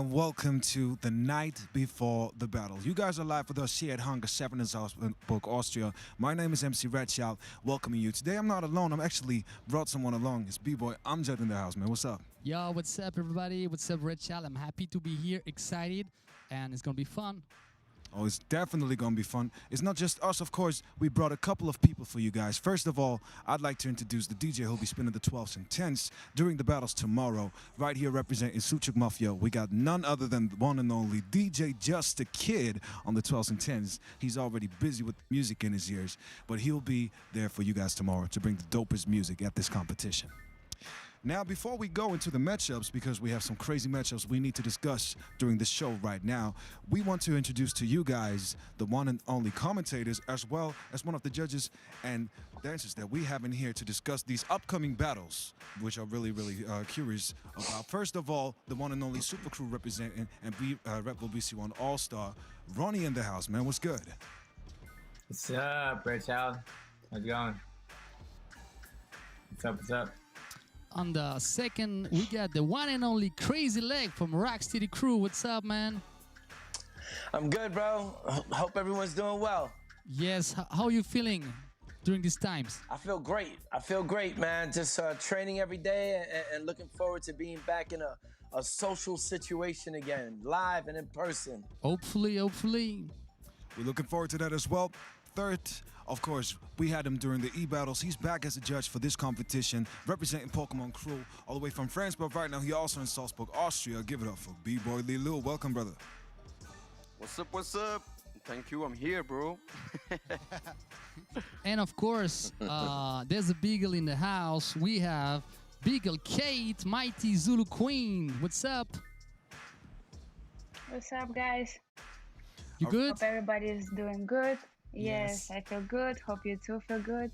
And welcome to the night before the battle. You guys are live with us here at Hunger 7 in Salzburg, Austria. My name is MC Redshout, welcoming you. Today I'm not alone, I'm actually brought someone along. It's B-Boy Amjad in the house, man. What's up? Yo, what's up, everybody? What's up, Red Child? I'm happy to be here, excited, and it's gonna be fun. Oh, it's definitely going to be fun. It's not just us, of course. We brought a couple of people for you guys. First of all, I'd like to introduce the DJ who'll be spinning the 12s and 10s during the battles tomorrow. Right here representing Suchuk Mafia, we got none other than the one and only DJ Just a Kid on the 12s and 10s. He's already busy with music in his ears, but he'll be there for you guys tomorrow to bring the dopest music at this competition. Now, before we go into the matchups, because we have some crazy matchups we need to discuss during this show right now, we want to introduce to you guys the one and only commentators, as well as one of the judges and dancers that we have in here to discuss these upcoming battles, which are really curious about. First of all, the one and only Super Crew representing and Red Bull BC1 All-Star, Ronnie in the house, man. What's good? What's up, Red Child? How's it going? What's up, what's up? On the second, we got the one and only Crazy Leg from Rock City Crew. What's up, man? I'm good, bro. Hope everyone's doing well. Yes, how are you feeling during these times? I feel great, man. Just training every day and looking forward to being back in a social situation again, live and in person. Hopefully. We're looking forward to that as well. Third, of course, we had him during the e-battles. He's back as a judge for this competition, representing Pokemon Crew all the way from France, but right now he also in Salzburg, Austria. Give it up for B-Boy Lilu. Welcome, brother. What's up? Thank you, I'm here, bro. And of course, there's a Beagle in the house. We have Beagle Kate, Mighty Zulu Queen. What's up? What's up, guys? You good? Hope everybody's doing good. Yes, I feel good. Hope you too feel good.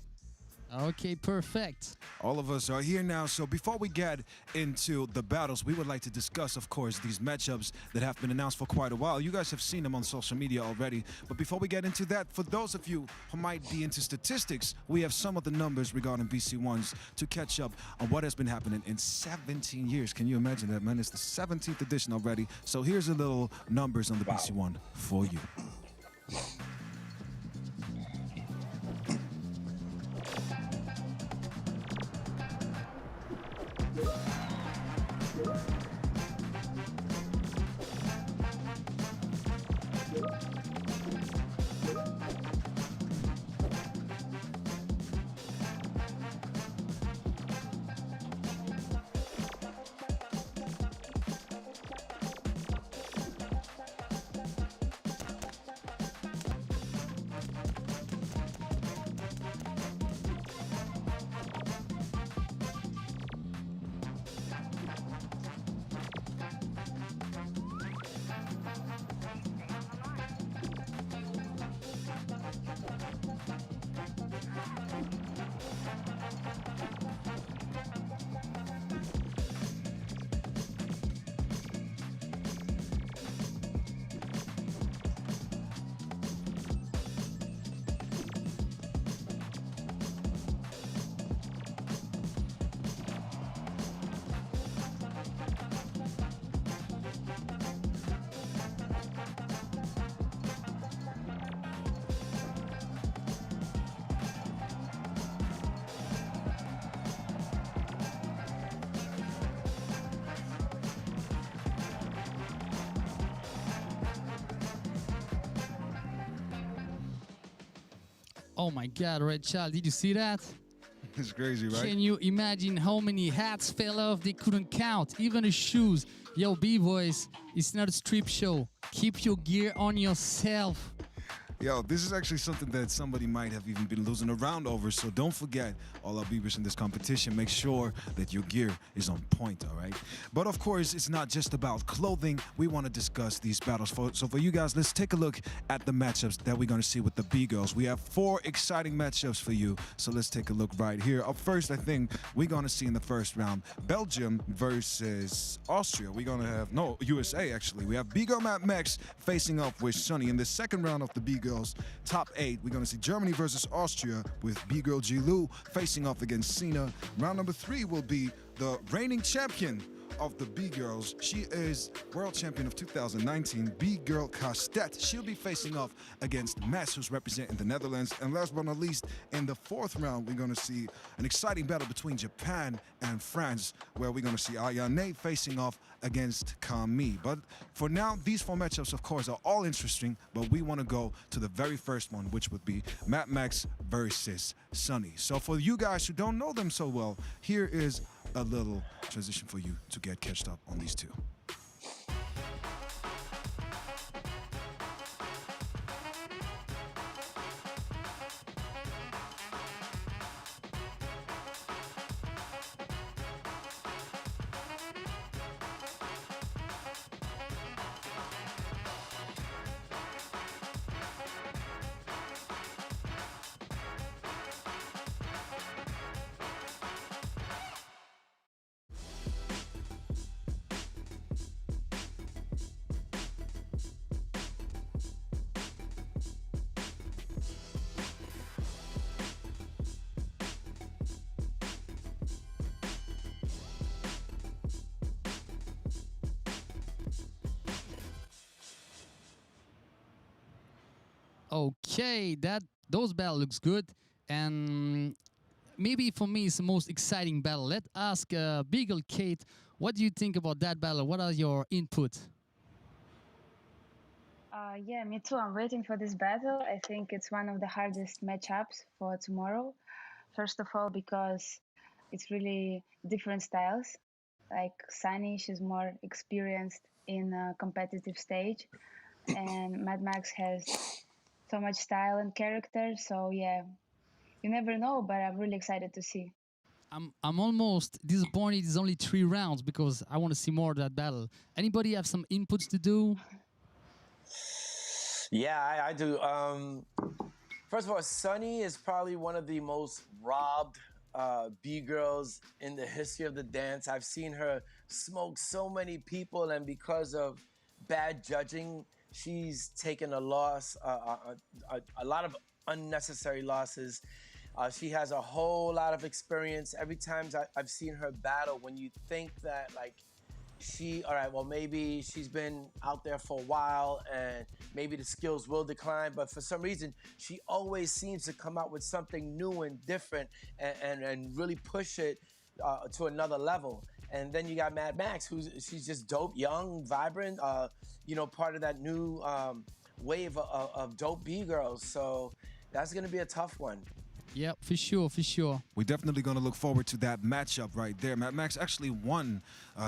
Okay, perfect. All of us are here now, so before we get into the battles, we would like to discuss, of course, these matchups that have been announced for quite a while. You guys have seen them on social media already, but before we get into that, for those of you who might be into statistics, we have some of the numbers regarding BC1s to catch up on what has been happening in 17 years. Can you imagine that, man? It's the 17th edition already, so here's a little numbers on the BC1 for you. Oh my God, Red Child, did you see that? It's crazy, right? Can you imagine how many hats fell off? They couldn't count, even the shoes. Yo, B-boys, it's not a strip show. Keep your gear on yourself. Yo, this is actually something that somebody might have even been losing around over, so don't forget, all our beavers in this competition, make sure that your gear is on point, all right? But of course, it's not just about clothing. We want to discuss these battles. So for you guys, let's take a look at the matchups that we're going to see with the B-girls. We have 4 exciting matchups for you, so let's take a look right here. Up first, I think we're going to see in the first round, Belgium versus Austria. We're going to have, no, USA actually. We have B-girl Matt Max facing off with Sunny. In the second round of the B-girls top 8, we're going to see Germany versus Austria with B-girl Jilu facing off against Sina. Round number 3 will be the reigning champion of the B-Girls. She is world champion of 2019, B-Girl Kastet. She'll be facing off against Mess, who's representing the Netherlands. And last but not least, in the fourth round, we're going to see an exciting battle between Japan and France, where we're going to see Ayane facing off against Kami. But for now, these four matchups, of course, are all interesting, but we want to go to the very first one, which would be Mad Max versus Sunny. So for you guys who don't know them so well, here is a little transition for you to get catched up on these two. Okay, those battle looks good, and maybe for me it's the most exciting battle. Let's ask Beagle Kate, what do you think about that battle? What are your input? Yeah, me too. I'm waiting for this battle. I think it's one of the hardest matchups for tomorrow. First of all, because it's really different styles. Like Sunny, she's more experienced in a competitive stage, and Mad Max has so much style and character. So yeah, you never know, but I'm really excited to see. I'm almost disappointed it's only 3 rounds because I want to see more of that battle. Anybody have some inputs to do? Yeah, I do. First of all, Sunny is probably one of the most robbed B-girls in the history of the dance. I've seen her smoke so many people, and because of bad judging, she's taken a loss, a lot of unnecessary losses. She has a whole lot of experience. Every time I've seen her battle, when you think that, like, all right, well, maybe she's been out there for a while and maybe the skills will decline, but for some reason, she always seems to come out with something new and different and really push it to another level. And then you got Mad Max, she's just dope, young, vibrant, part of that new wave of dope B-girls. So that's gonna be a tough one. Yeah, for sure, for sure. We're definitely going to look forward to that matchup right there. Mad Max actually won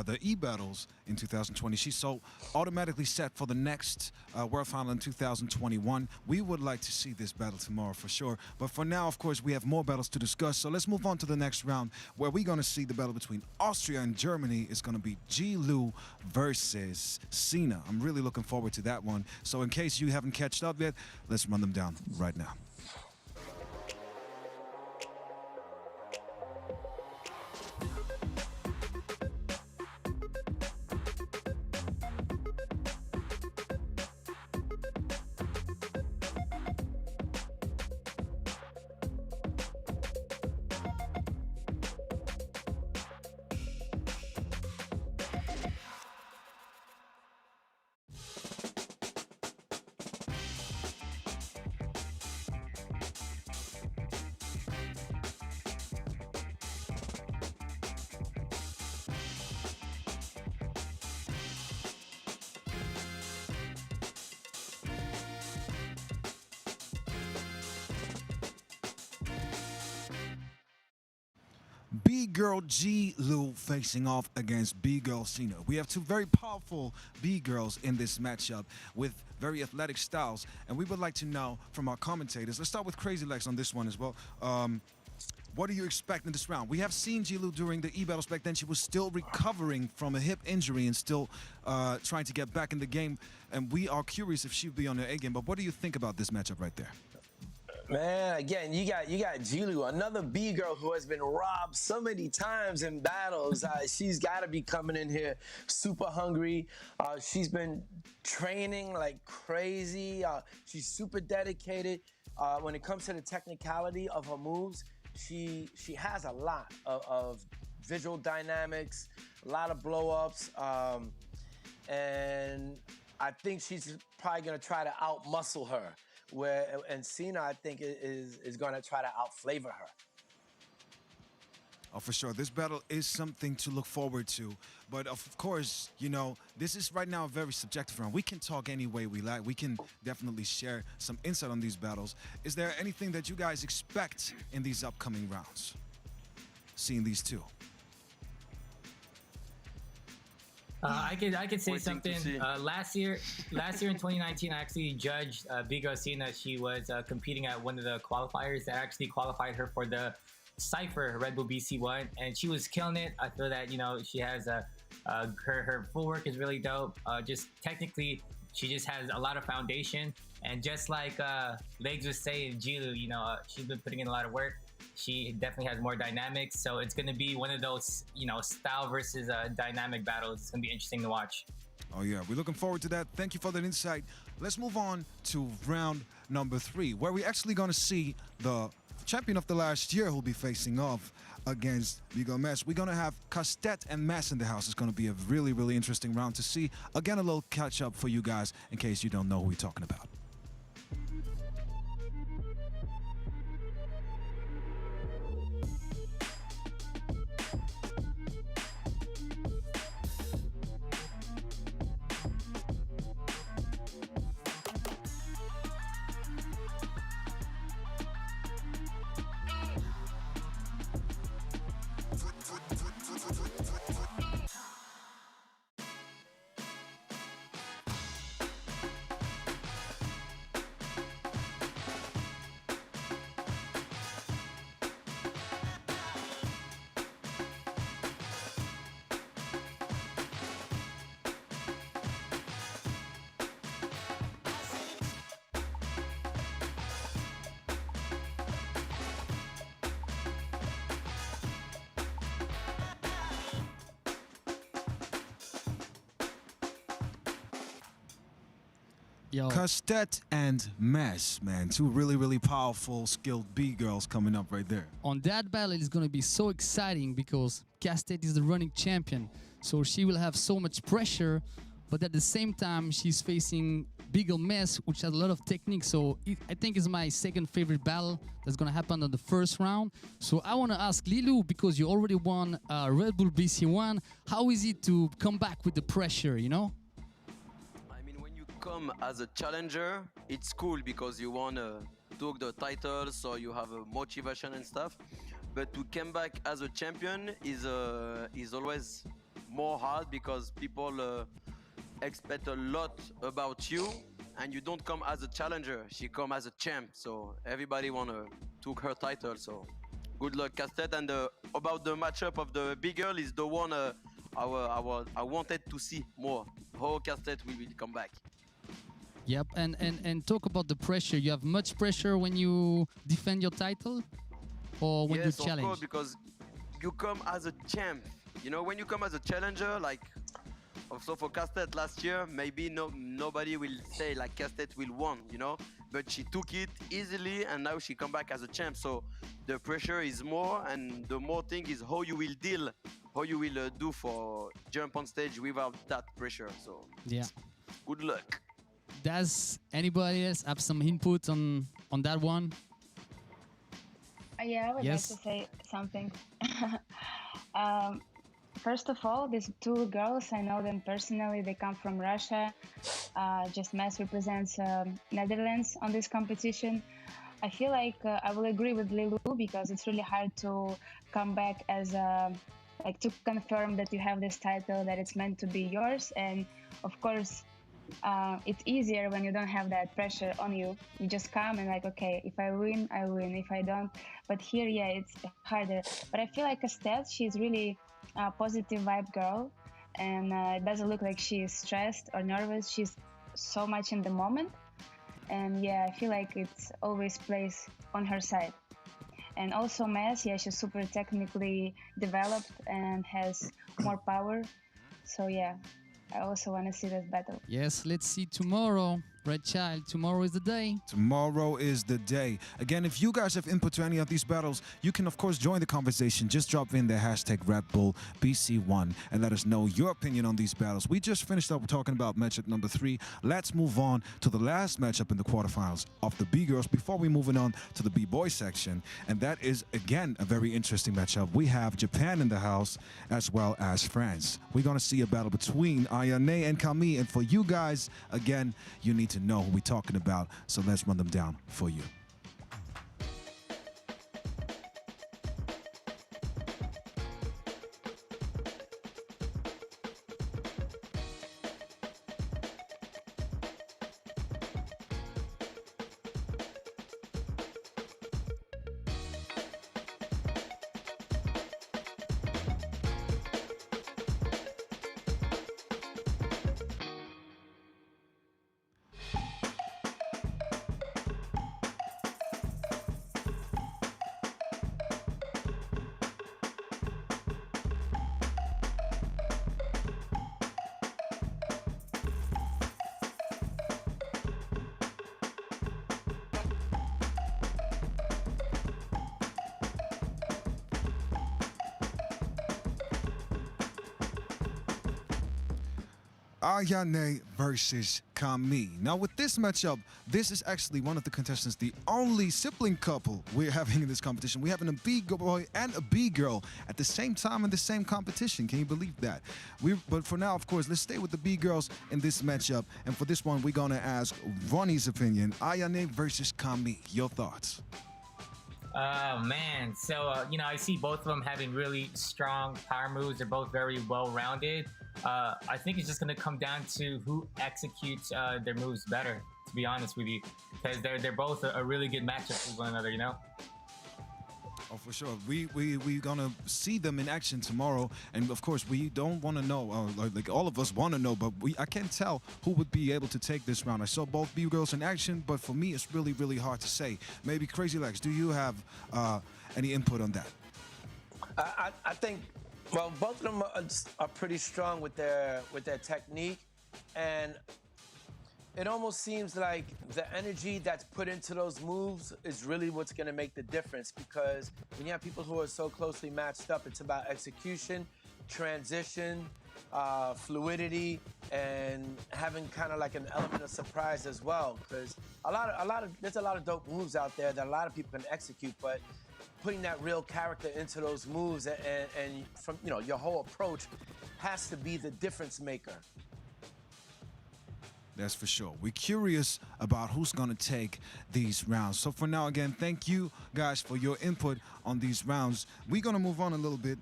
the E-Battles in 2020. She's so automatically set for the next World Final in 2021. We would like to see this battle tomorrow for sure. But for now, of course, we have more battles to discuss. So let's move on to the next round, where we're going to see the battle between Austria and Germany. It's going to be Ji-Lu versus Cena. I'm really looking forward to that one. So in case you haven't catched up yet, let's run them down right now. B-Girl Ji-Lu facing off against B-Girl Cena. We have two very powerful B-Girls in this matchup with very athletic styles, and we would like to know from our commentators. Let's start with Crazy Legs on this one as well. What do you expect in this round? We have seen Ji-Lu during the E-Battles. Back then she was still recovering from a hip injury and still trying to get back in the game, and we are curious if she'll be on her A game. But what do you think about this matchup right there? Man, again, you got Ji-Lu, another B-girl who has been robbed so many times in battles. She's got to be coming in here super hungry. She's been training like crazy. She's super dedicated. When it comes to the technicality of her moves, she has a lot of visual dynamics, a lot of blow-ups, and I think she's probably gonna try to out-muscle her. And Cena, I think, is gonna try to out-flavor her. Oh, for sure. This battle is something to look forward to. But of course, you know, this is right now a very subjective round. We can talk any way we like. We can definitely share some insight on these battles. Is there anything that you guys expect in these upcoming rounds? Seeing these two. I could say Waiting to something. see. Last year in 2019, I actually judged Big Cena. She was competing at one of the qualifiers that actually qualified her for the Cypher Red Bull BC1, and she was killing it. I feel that, you know, she has her full work is really dope. Just technically, she just has a lot of foundation, and just like Legs was saying, Jilu, you know, she's been putting in a lot of work. She definitely has more dynamics, so it's going to be one of those, you know, style versus dynamic battles. It's going to be interesting to watch. Oh, yeah. We're looking forward to that. Thank you for that insight. Let's move on to round number 3, where we're actually going to see the champion of the last year who'll be facing off against Miguel Mess. We're going to have Castet and Mess in the house. It's going to be a really, really interesting round to see. Again, a little catch-up for you guys in case you don't know who we're talking about. Yo, Castet and Mess, man. Two really, really powerful, skilled B-girls coming up right there. on that battle, it's going to be so exciting because Castet is the running champion. So she will have so much pressure, but at the same time, she's facing Bigel Mess, which has a lot of technique. So I think it's my second favorite battle that's going to happen on the first round. So I want to ask Lilu, because you already won Red Bull BC1, how is it to come back with the pressure, you know? I mean, when you come as a challenger, it's cool because you want to take the title, so you have a motivation and stuff. But to come back as a champion is always more hard because people expect a lot about you, and you don't come as a challenger. She come as a champ, so everybody wanna took her title. So good luck, Castet. And about the matchup of the big girl is the one I wanted to see more. How Castet will come back. Yep, and talk about the pressure. You have much pressure when you defend your title, or when Yes, you of challenge? course, because you come as a champ. You know, when you come as a challenger, like also for Castet last year, maybe nobody will say like Castet will win, you know, but she took it easily, and now she come back as a champ. So the pressure is more, and the more thing is how you will deal, how you will do for jump on stage without that pressure. So Yeah. good luck. Does anybody else have some input on that one? Yeah, I would Yes. like to say something. First of all, these two girls, I know them personally. They come from Russia. Just Mess represents Netherlands on this competition. I feel like I will agree with Lilu because it's really hard to come back as like to confirm that you have this title, that it's meant to be yours. And of course, it's easier when you don't have that pressure on you. You just come and like, okay, if I win, I win. If I don't, but here, yeah, it's harder. But I feel like Castet, she's really a positive vibe girl, and it doesn't look like she is stressed or nervous. She's so much in the moment, and yeah, I feel like it's always plays on her side. And also Mess, yeah, she's super technically developed and has more power. So yeah, I also want to see this battle. Yes, let's see tomorrow. Red Child, tomorrow is the day. Tomorrow is the day. Again, if you guys have input to any of these battles, you can of course join the conversation. Just drop in the hashtag Red Bull BC1 and let us know your opinion on these battles. We just finished up talking about matchup number 3. Let's move on to the last matchup in the quarterfinals of the B-girls before we moving on to the B-boy section. And that is again a very interesting matchup. We have Japan in the house as well as France. We're gonna see a battle between Ayane and Camille. And for you guys, again, you need to know who we're talking about, so let's run them down for you. Ayane versus Camille. Now with this matchup, this is actually one of the contestants, the only sibling couple we're having in this competition. We're having a B-boy and a B-girl at the same time in the same competition. Can you believe that? But for now, of course, let's stay with the B-girls in this matchup. And for this one, we're gonna ask Ronnie's opinion. Ayane versus Camille. Your thoughts? Oh man, so I see both of them having really strong power moves. They're both very well-rounded. I think it's just going to come down to who executes their moves better, to be honest with you, because they're both a really good matchup with one another, Oh, for sure. We're gonna see them in action tomorrow, and of course we don't want to know, like all of us want to know, but I can't tell who would be able to take this round. I saw both B-girls in action, but for me it's really hard to say. Maybe Crazy Legs, do you have any input on that? I think, well, both of them are pretty strong with their technique, and it almost seems like the energy that's put into those moves is really what's going to make the difference, because when you have people who are so closely matched up, it's about execution, transition, fluidity, and having kind of like an element of surprise as well, because there's a lot of dope moves out there that a lot of people can execute, but putting that real character into those moves and from your whole approach has to be the difference maker. That's for sure. We're curious about who's going to take these rounds. So for now, again, thank you guys for your input on these rounds. We're going to move on a little bit.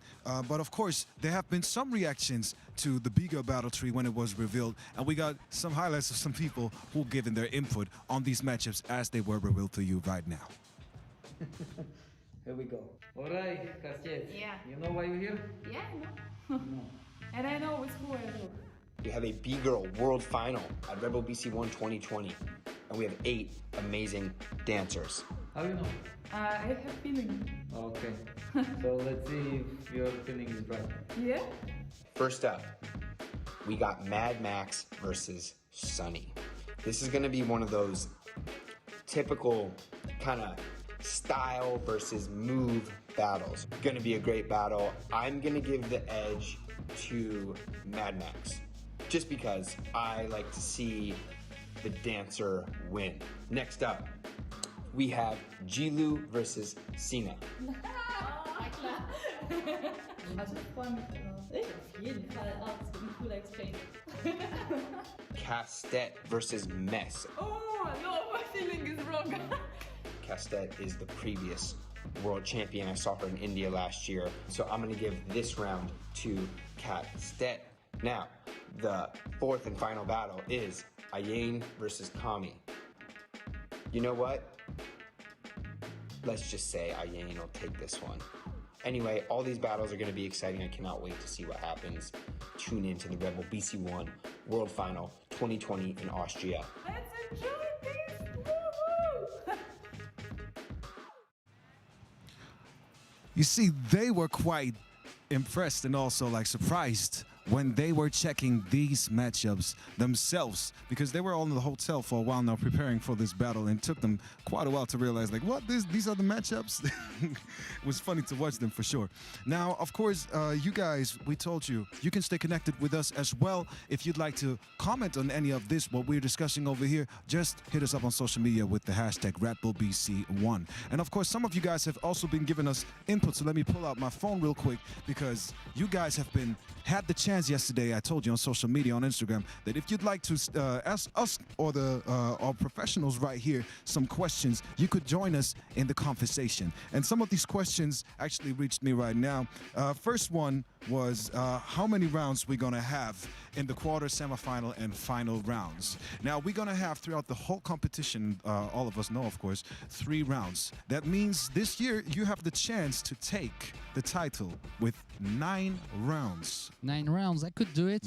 But of course, there have been some reactions to the bigger battle tree when it was revealed. And we got some highlights of some people who given their input on these matchups as they were revealed to you right now. Here we go. All right, Castiet. Yeah. You know why you're here? Yeah, I know. And I know with who I do. We have a B-Girl World Final at Rebel BC1 2020, and we have 8 amazing dancers. How you know? I have feeling. Okay. So let's see if your feeling is right. Yeah? First up, we got Mad Max versus Sunny. This is gonna be one of those typical kind of style versus move battles. Gonna be a great battle. I'm gonna give the edge to Mad Max, just because I like to see the dancer win. Next up, we have Jilu versus Sina. Also ich freue mich darauf. Ich auf jeden Fall. Oh, das wird ein cooler Exchange. Castet versus Mess. Oh, no, my feeling is wrong. Castet is the previous world champion. I saw her in India last year. So I'm gonna give this round to Castet. Now, the fourth and final battle is Ayane versus Kami. You know what? Let's just say Ayane will take this one. Anyway, all these battles are going to be exciting. I cannot wait to see what happens. Tune in to the Rebel BC1 World Final 2020 in Austria. Let's enjoy this! Woohoo! You see, they were quite impressed and also like surprised when they were checking these matchups themselves, because they were all in the hotel for a while now preparing for this battle, and it took them quite a while to realize, like, what, these are the matchups? It was funny to watch them for sure. Now, of course, you guys, we told you, you can stay connected with us as well. If you'd like to comment on any of this, what we're discussing over here, just hit us up on social media with the hashtag RedBullBC1. And of course, some of you guys have also been giving us input, so let me pull out my phone real quick, because you guys have had the chance yesterday. I told you on social media, on Instagram, that if you'd like to ask us or our professionals right here some questions, you could join us in the conversation. And some of these questions actually reached me right now. First one was how many rounds we're gonna have in the quarter, semifinal, and final rounds. Now, we're gonna have throughout the whole competition, all of us know, of course, 3 rounds. That means this year you have the chance to take the title with 9 rounds. 9 rounds, I could do it.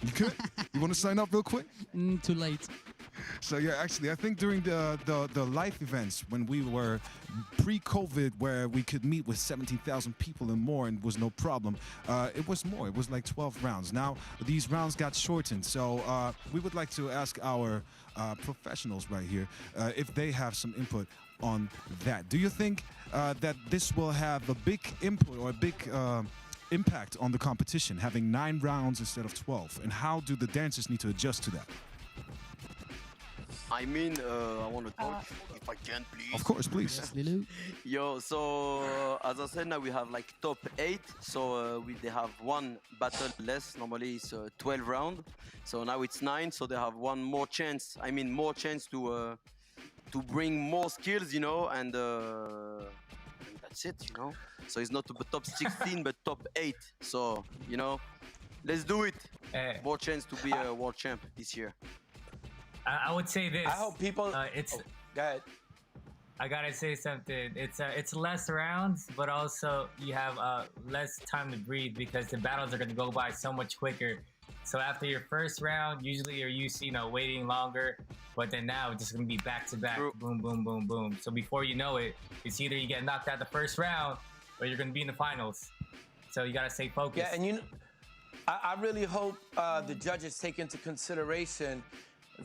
You could? You want to sign up real quick? Too late. So yeah, actually, I think during the live events when we were pre-COVID, where we could meet with 17,000 people and more, and was no problem, it was more. It was like 12 rounds. Now these rounds got shortened, so we would like to ask our professionals right here if they have some input on that. Do you think that this will have a big input or a big impact on the competition, having 9 rounds instead of 12? And how do the dancers need to adjust to that? I mean, I want to talk if I can, please. Of course, please. Yes, Lilou. Yo, so as I said, now we have like top 8. So they have 1 battle less. Normally it's 12 round. So now it's 9. So they have 1 more chance. I mean, more chance to bring more skills, you know, and that's it, you know. So it's not top 16, but top 8. So, you know, let's do it. More chance to be a world champ this year. I would say this. I hope people. It's. Go ahead. I gotta say something. It's less rounds, but also you have less time to breathe because the battles are gonna go by so much quicker. So after your first round, usually you're used to, you know, waiting longer, but then now it's just gonna be back to back, boom, boom, boom, boom. So before you know it, it's either you get knocked out the first round or you're gonna be in the finals. So you gotta stay focused. Yeah, and I really hope the judges take into consideration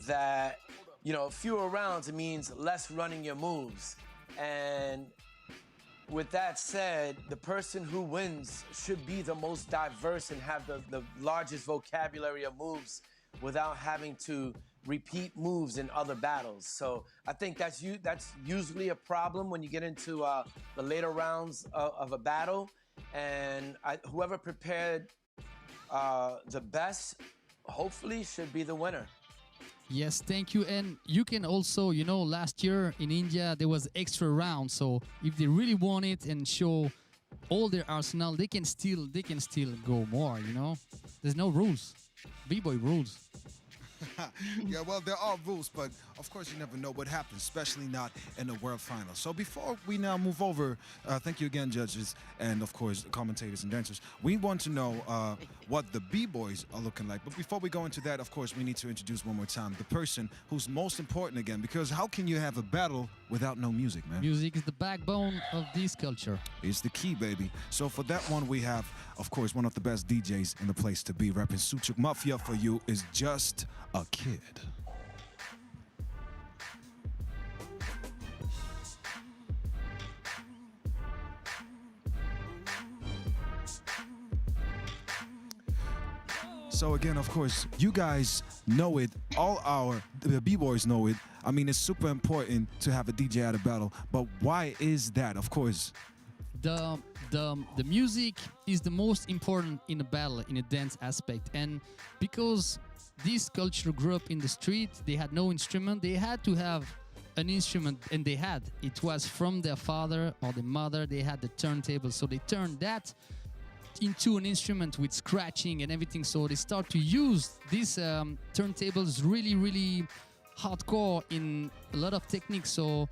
that, you know, fewer rounds, it means less running your moves. And with that said, the person who wins should be the most diverse and have the largest vocabulary of moves without having to repeat moves in other battles. So I think that's usually a problem when you get into the later rounds of a battle. And whoever prepared the best, hopefully, should be the winner. Yes, thank you. And you can also, you know, last year in India, there was extra round. So if they really want it and show all their arsenal, they can still go more, you know. There's no rules. B-boy rules. Yeah, well, there are rules, but of course you never know what happens, especially not in the world final. So before we now move over, thank you again, judges, and of course the commentators and dancers. We want to know what the B-boys are looking like. But before we go into that, of course, we need to introduce one more time the person who's most important again, because how can you have a battle without no music, man? Music is the backbone of this culture. It's the key, baby. So for that one, we have, of course, one of the best DJs in the place to be. Rapping Suchuk Mafia for you is Just a Kid. So again, of course, you guys know it. All the B-boys know it. I mean, it's super important to have a DJ at a battle. But why is that? Of course, the music is the most important in a battle, in a dance aspect. And because this culture grew up in the street, they had no instrument. They had to have an instrument, and it was from their father or their mother. They had the turntable, so they turned that into an instrument with scratching and everything. So they start to use these turntables really hardcore in a lot of techniques. So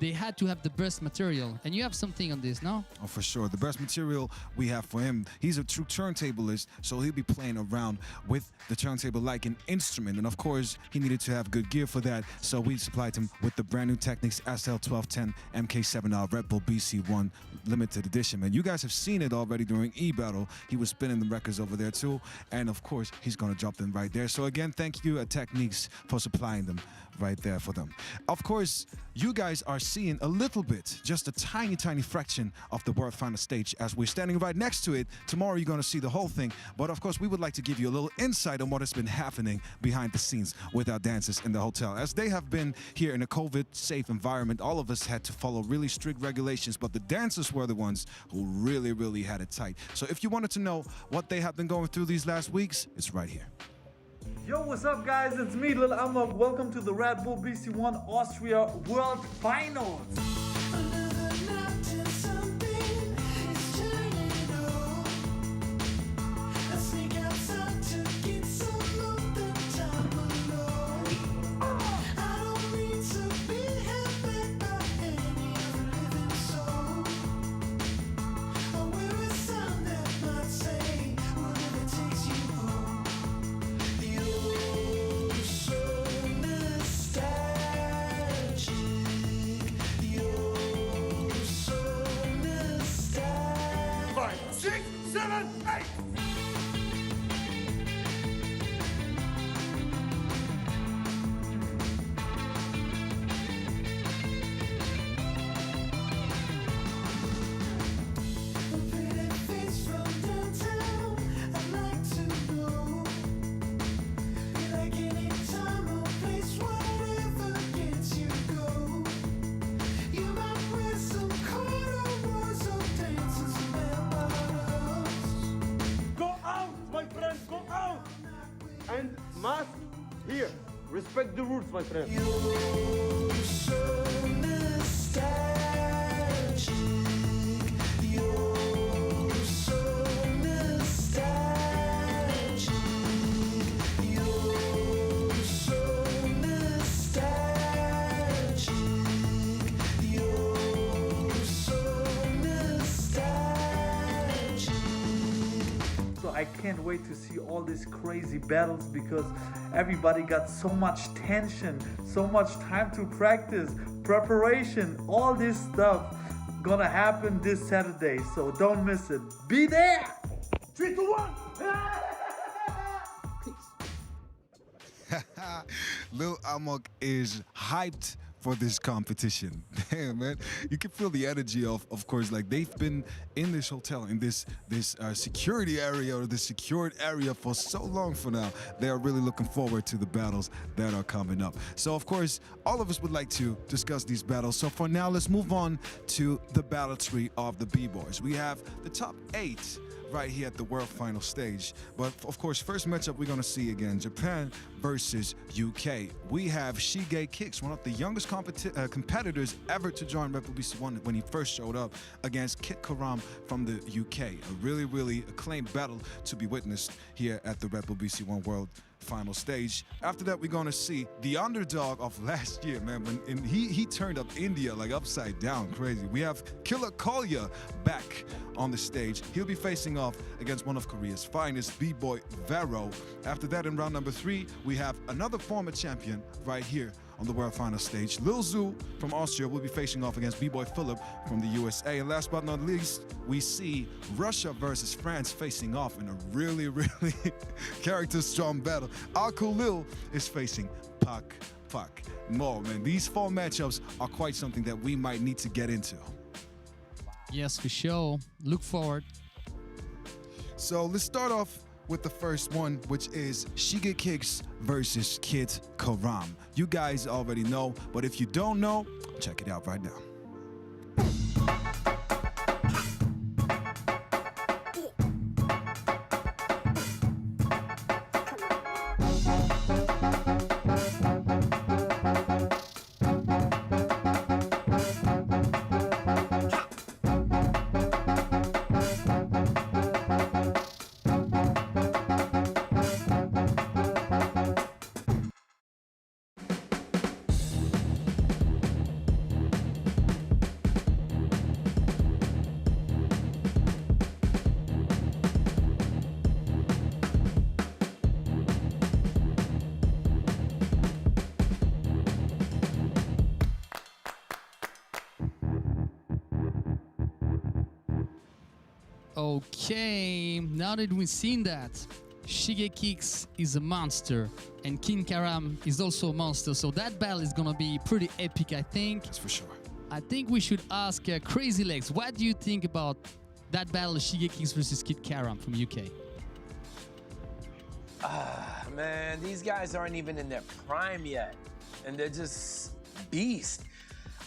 they had to have the best material. And you have something on this, no? Oh, for sure. The best material we have for him, he's a true turntablist, so he'll be playing around with the turntable like an instrument. And of course, he needed to have good gear for that, so we supplied him with the brand new Technics SL1210 MK7R Red Bull BC1 limited edition. Man, you guys have seen it already during E-Battle. He was spinning the records over there too. And of course, he's going to drop them right there. So again, thank you at Technics for supplying them right there for them. Of course, you guys are seeing a little bit, just a tiny, tiny fraction of the World Final Stage as we're standing right next to it. Tomorrow, you're going to see the whole thing. But of course, we would like to give you a little insight on what has been happening behind the scenes with our dancers in the hotel. As they have been here in a COVID-safe environment, all of us had to follow really strict regulations, but the dancers were the ones who really, really had it tight. So if you wanted to know what they have been going through these last weeks, it's right here. Yo, what's up guys? It's me, Lil Amok. Welcome to the Red Bull BC1 Austria World Finals. And mask here. Respect the rules, my friend. I can't wait to see all these crazy battles because everybody got so much tension, so much time to practice, preparation, all this stuff gonna happen this Saturday, so don't miss it. Be there! 3, 2, 1! Lil Amok is hyped for this competition. Damn, man. You can feel the energy of course, like they've been in this hotel, in this security area or this secured area for so long for now. They are really looking forward to the battles that are coming up. So, of course, all of us would like to discuss these battles. So for now, let's move on to the battle tree of the B-Boys. We have the top 8 right here at the World Final Stage. But of course, first matchup we're gonna see again, Japan versus UK. We have Shige Kicks, one of the youngest competitors ever to join Red Bull BC1 when he first showed up against Kit Karam from the UK. A really, really acclaimed battle to be witnessed here at the Red Bull BC1 World Final Stage. After that, we're gonna see the underdog of last year, man. When he turned up India like upside down, crazy. We have Killer Kolya back on the stage. He'll be facing off against one of Korea's finest, B-Boy Vero. After that, in round number 3, we have another former champion right here on the World Final Stage. Lil Zoo from Austria will be facing off against B-Boy Philip from the USA. And last but not least, we see Russia versus France facing off in a really, really character-strong battle. Aku Lil is facing Pak. More, man. These 4 matchups are quite something that we might need to get into. Yes, for sure. Look forward. So let's start off with the first one, which is Shige Kicks versus Kid Karam. You guys already know, but if you don't know, check it out right now. Okay, now that we've seen that, Shigekix is a monster and King Karam is also a monster, so that battle is gonna be pretty epic, I think. That's for sure. I think we should ask Crazy Legs, what do you think about that battle, Shigekix versus Kid Karam from UK? Man, these guys aren't even in their prime yet, and they're just beasts.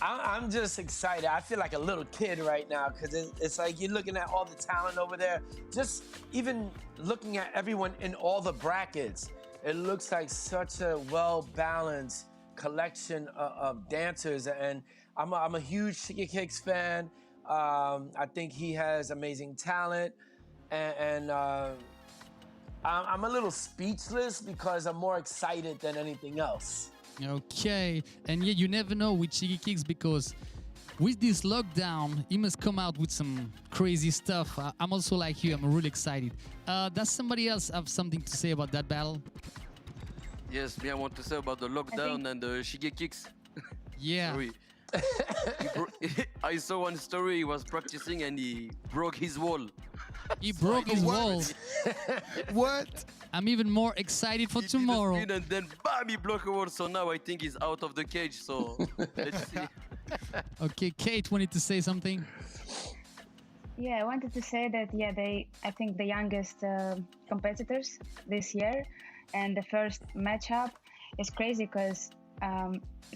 I'm just excited. I feel like a little kid right now because it's like you're looking at all the talent over there. Just even looking at everyone in all the brackets, it looks like such a well-balanced collection of dancers. And I'm a huge Shigekix fan. I think he has amazing talent, and I'm a little speechless because I'm more excited than anything else. Okay, and yeah, you never know with Shigekix because with this lockdown, he must come out with some crazy stuff. I'm also like you, I'm really excited. Does somebody else have something to say about that battle? Yes, me I want to say about the lockdown and the Shigekix. Yeah. Sorry. I saw one story, he was practicing and he broke his wall. He broke his wall. What? I'm even more excited for He tomorrow. did a spin and then bam, he broke a wall. So now I think he's out of the cage. So let's see. Okay, Kate wanted to say something. Yeah, I wanted to say that, yeah, I think the youngest competitors this year, and the first matchup is crazy because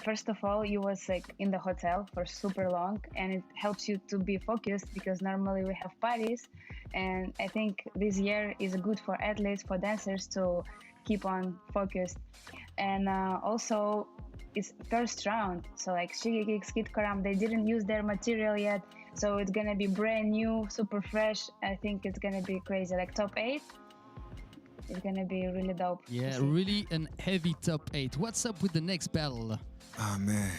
first of all, you was like in the hotel for super long, and it helps you to be focused because normally we have parties, and I think this year is good for athletes, for dancers to keep on focused. And also it's first round, so like Shigekix, Kid Karam, they didn't use their material yet, so it's gonna be brand new, super fresh. I think it's gonna be crazy, like top 8. It's gonna be really dope. Yeah, really an heavy top 8. What's up with the next battle? Oh man,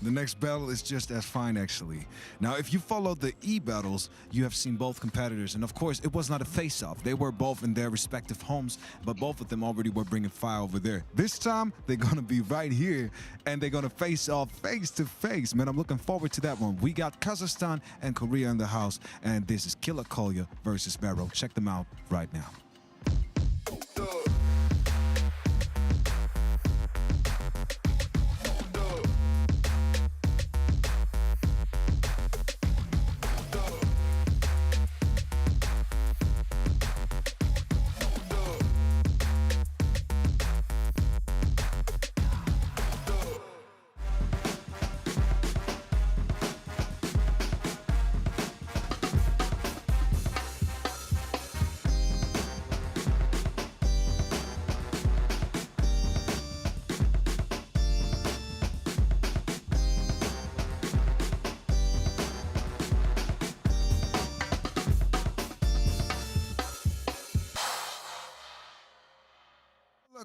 the next battle is just as fine actually. Now if you follow the e-battles, you have seen both competitors, and of course it was not a face-off. They were both in their respective homes, but both of them already were bringing fire over there. This time they're gonna be right here and they're gonna face off face to face. Man, I'm looking forward to that one. We got Kazakhstan and Korea in the house, and this is Killer Kolya versus Vero. Check them out right now.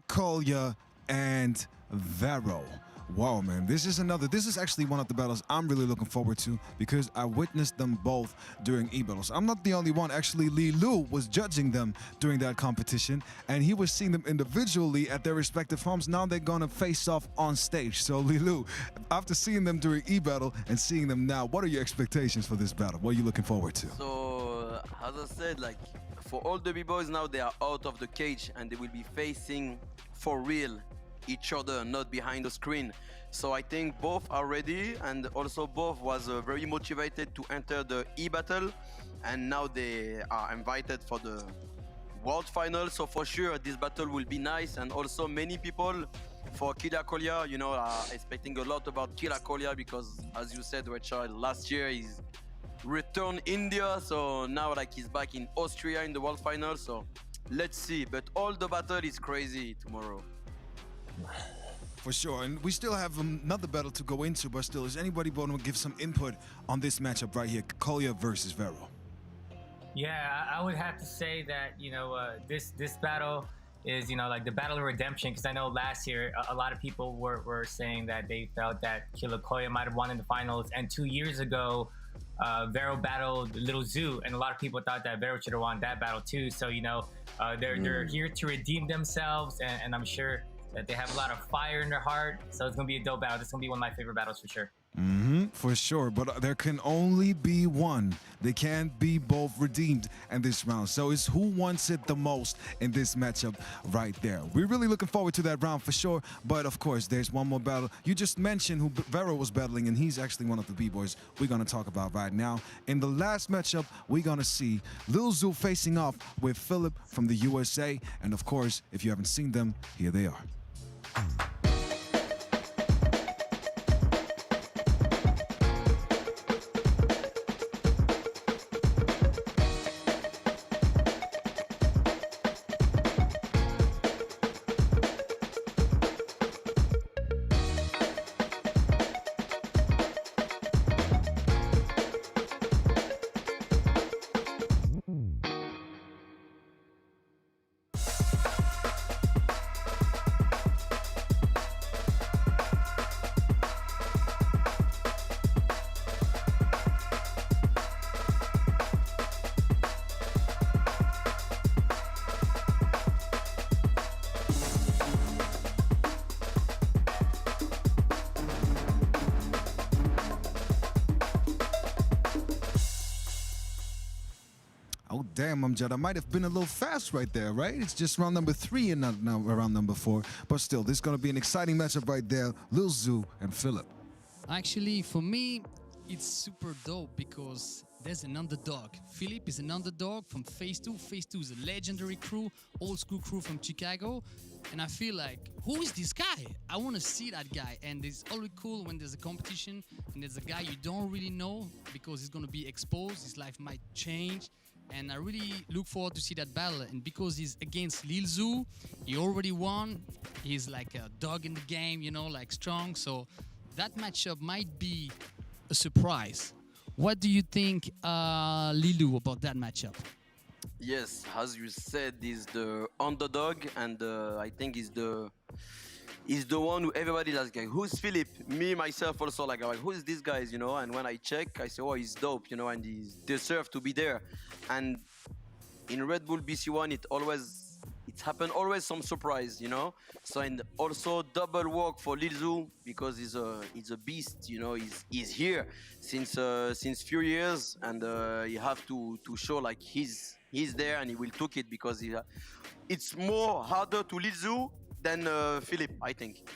Kolya and Vero. Wow, man, this is actually one of the battles I'm really looking forward to because I witnessed them both during e-battles. I'm not the only one. Actually, Li Lu was judging them during that competition, and he was seeing them individually at their respective homes. Now they're gonna face off on stage. So Li Lu, after seeing them during e-battle and seeing them now, what are your expectations for this battle? What are you looking forward to? So as I said, like for all the b-boys now, they are out of the cage and they will be facing for real each other, not behind the screen. So I think both are ready, and also both was very motivated to enter the e-battle, and now they are invited for the world final. So for sure this battle will be nice, and also many people for Killer Kolya, you know, are expecting a lot about Killer Kolya because, as you said, Richard, last year he's returned India, so now like he's back in Austria in the world final. So let's see, but all the battle is crazy tomorrow. For sure, and we still have another battle to go into, but still, is anybody want to give some input on this matchup right here, Kolya versus Vero? Yeah, I would have to say that, you know, this battle is, you know, like the battle of redemption, because I know last year a lot of people were saying that they felt that Killer Kolya might have won in the finals, and 2 years ago Vero battled Little Zoo, and a lot of people thought that Vero should have won that battle too. So, you know, they're here to redeem themselves, and I'm sure that they have a lot of fire in their heart. So it's gonna be a dope battle. This is gonna be one of my favorite battles for sure. For sure, but there can only be one. They can't be both redeemed in this round. So it's who wants it the most in this matchup right there. We're really looking forward to that round for sure. But of course, there's one more battle. You just mentioned who Vero was battling, and he's actually one of the B-boys we're going to talk about right now. In the last matchup, we're going to see Lil Zoo facing off with Philip from the USA. And of course, if you haven't seen them, here they are. Oh, damn, Amjad. I might have been a little fast right there, right? It's just round number 3 and not now round number 4. But still, this is going to be an exciting matchup right there. Lil Zoo and Philip. Actually, for me, it's super dope because there's an underdog. Philip is an underdog from Phase 2. Phase 2 is a legendary crew, old school crew from Chicago. And I feel like, who is this guy? I want to see that guy. And it's always cool when there's a competition and there's a guy you don't really know because he's going to be exposed. His life might change. And I really look forward to see that battle. And because he's against Lil Zoo, he already won. He's like a dog in the game, you know, like strong. So that matchup might be a surprise. What do you think, Lilu, about that matchup? Yes, as you said, he's the underdog, and I think he's the one who everybody's asking, who's Philip? Me, myself also, like, who is this guy, you know? And when I check, I say, oh, he's dope, you know, and he deserves to be there. And in Red Bull BC1, it happened always some surprise, you know? So, and also double work for Lil Zoo because he's a beast, you know? He's here since few years, and you have to show like he's there, and he will take it because it's more harder to Lil Zoo than Philip, I think.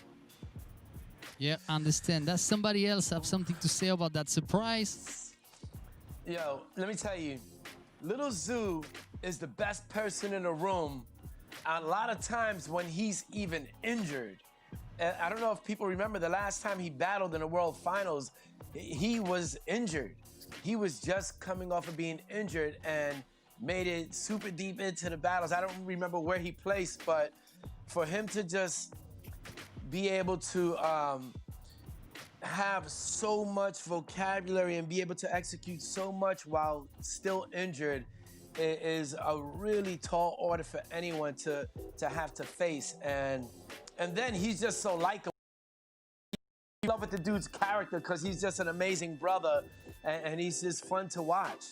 Yeah, I understand. Does somebody else have something to say about that surprise? Yo, let me tell you, Little Zoo is the best person in the room a lot of times when he's even injured. I don't know if people remember the last time he battled in the World Finals, he was injured. He was just coming off of being injured and made it super deep into the battles. I don't remember where he placed, but for him to just be able to have so much vocabulary and be able to execute so much while still injured is a really tall order for anyone to have to face. And then he's just so likable. I love with the dude's character because he's just an amazing brother, and he's just fun to watch.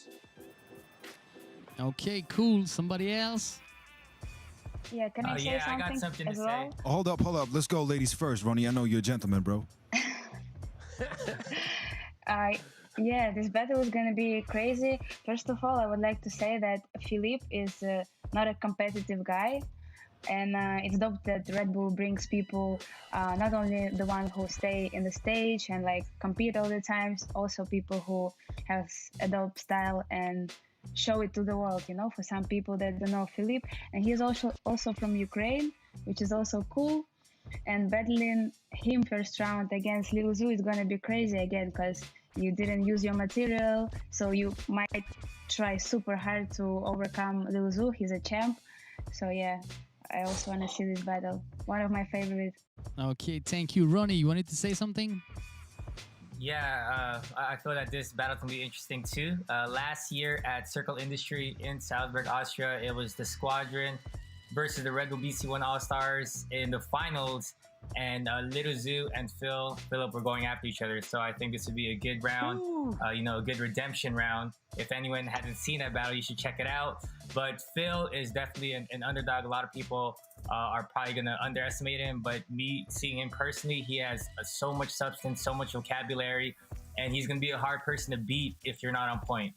Okay, cool. Somebody else? Yeah, can I say yeah, something I got something to as say. well? Hold up. Let's go ladies first. Ronnie, I know you're a gentleman, bro. Yeah, this battle is gonna be crazy. First of all, I would like to say that Philippe is not a competitive guy, and it's dope that Red Bull brings people, not only the ones who stay in the stage and like compete all the time, also people who have a dope style and show it to the world, you know, for some people that don't know Philippe. And he's also from Ukraine, which is also cool. And battling him first round against Lil Zoo is gonna be crazy again because you didn't use your material, so you might try super hard to overcome Lil Zoo. He's a champ. So yeah, I also want to see this battle. One of my favorites. Okay, thank you. Ronnie, you wanted to say something? Yeah, I feel that this battle can be interesting too. Last year at Circle Industry in Salzburg, Austria, it was the Squadron versus the Red Bull BC1 All-Stars in the finals, and Little Zoo and Philip were going after each other. So I think this would be a good round, you know, a good redemption round. If anyone hasn't seen that battle, you should check it out. But Phil is definitely an underdog. A lot of people are probably going to underestimate him. But me seeing him personally, he has so much substance, so much vocabulary, and he's going to be a hard person to beat if you're not on point.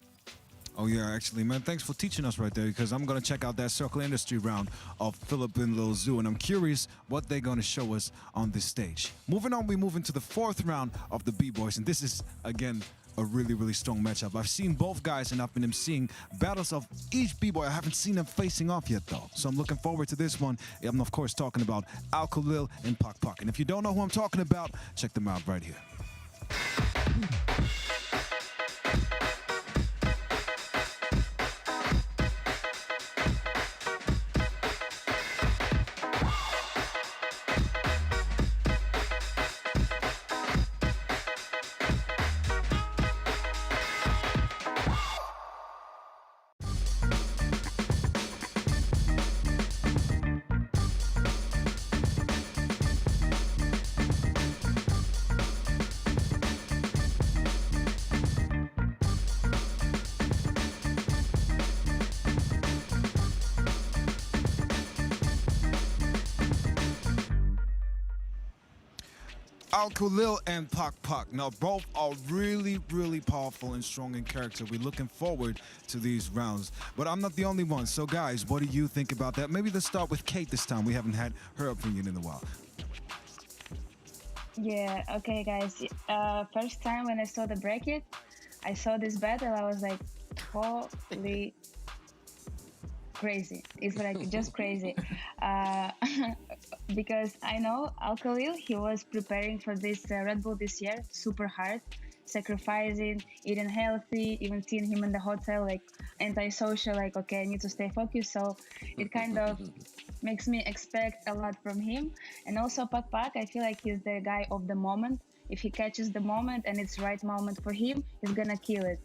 Oh yeah, actually, man, thanks for teaching us right there, because I'm gonna check out that Circle Industry round of Philip and Lil Zoo, and I'm curious what they're gonna show us on this stage. Moving on, we move into the fourth round of the B-Boys, and this is again a really, really strong matchup. I've seen both guys, and I've been seeing battles of each B-Boy. I haven't seen them facing off yet, though, so I'm looking forward to this one. I'm of course talking about Al-Khalil and Pak Pak, and if you don't know who I'm talking about, check them out right here. Al-Khalil and Pak Pak. Now, both are really, really powerful and strong in character. We're looking forward to these rounds. But I'm not the only one. So, guys, what do you think about that? Maybe let's start with Kate this time. We haven't had her opinion in a while. Yeah, okay, guys. First time when I saw the bracket, I saw this battle, I was like, holy crazy. It's like just crazy. Because I know Al-Khalil, he was preparing for this Red Bull this year, super hard, sacrificing, eating healthy, even seeing him in the hotel, like antisocial, like, okay, I need to stay focused. So it kind of makes me expect a lot from him. And also Pak Pak, I feel like he's the guy of the moment. If he catches the moment and it's the right moment for him, he's gonna kill it.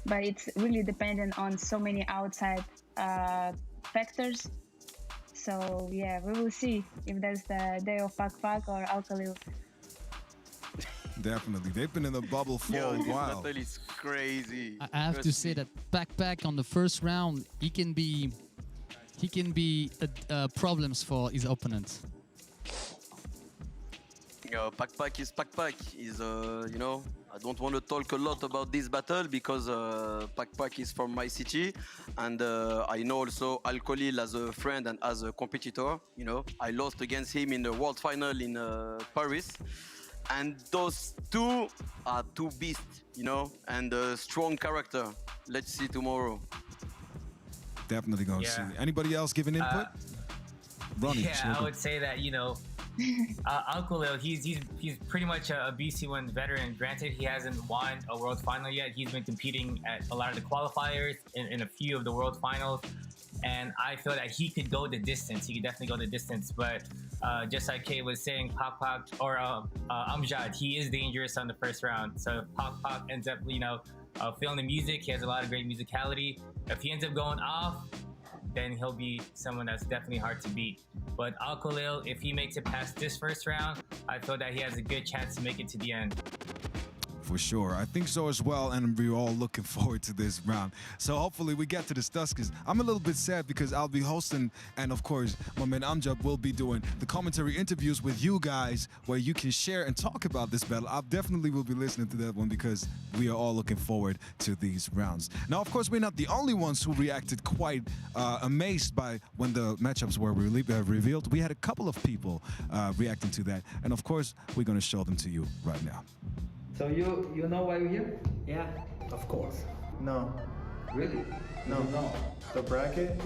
But it's really dependent on so many outside factors. So yeah, we will see if there's the day of Pak Pak or Al-Khalil. Definitely. They've been in the bubble for a while. Battle is crazy. I have to say that Pak Pak on the first round, he can be problems for his opponent. Pak Pak is Pak Pak. Is you know, I don't want to talk a lot about this battle because Pak Pak is from my city, and I know also Al-Khalil as a friend and as a competitor. You know, I lost against him in the world final in Paris, and those two are two beasts, you know, and strong character. Let's see tomorrow. Definitely gonna see. Anybody else giving input? Ronnie. Yeah, I would say that, you know, Al-Khalil, he's pretty much a BC1 veteran. Granted, he hasn't won a world final yet. He's been competing at a lot of the qualifiers in a few of the world finals, and I feel that he could go the distance. He could definitely go the distance. But just like Kay was saying, Pak Pak or Amjad, he is dangerous on the first round. So if Pak Pak ends up, you know, feeling the music, he has a lot of great musicality. If he ends up going off, then he'll be someone that's definitely hard to beat. But Al-Khalil, if he makes it past this first round, I feel that he has a good chance to make it to the end. For sure. I think so as well, and we're all looking forward to this round. So hopefully we get to the Stuskers. I'm a little bit sad because I'll be hosting, and of course, my man Amjad will be doing the commentary interviews with you guys where you can share and talk about this battle. I definitely will be listening to that one because we are all looking forward to these rounds. Now, of course, we're not the only ones who reacted quite amazed by when the matchups were revealed. We had a couple of people reacting to that, and of course, we're going to show them to you right now. So you know why we're here? Yeah, of course. No. Really? No. The bracket?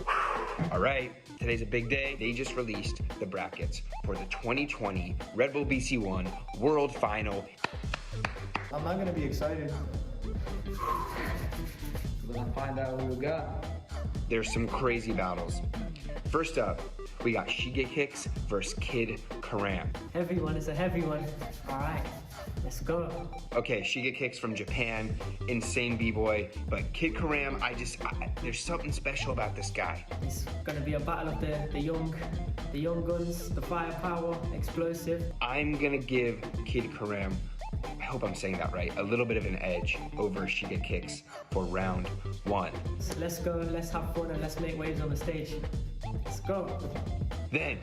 All right, today's a big day. They just released the brackets for the 2020 Red Bull BC1 World Final. I'm not gonna be excited. We're gonna find out who we got. There's some crazy battles. First up, we got Shige Kicks versus Kid Karam. Heavy one is a heavy one. All right, let's go. Okay, Shige Kicks from Japan, insane b-boy, but Kid Karam, there's something special about this guy. It's gonna be a battle of the young guns, the firepower, explosive. I'm gonna give Kid Karam, I hope I'm saying that right, a little bit of an edge over Shige Kicks for round one. So let's go, let's have fun, and let's make waves on the stage. Let's go. Then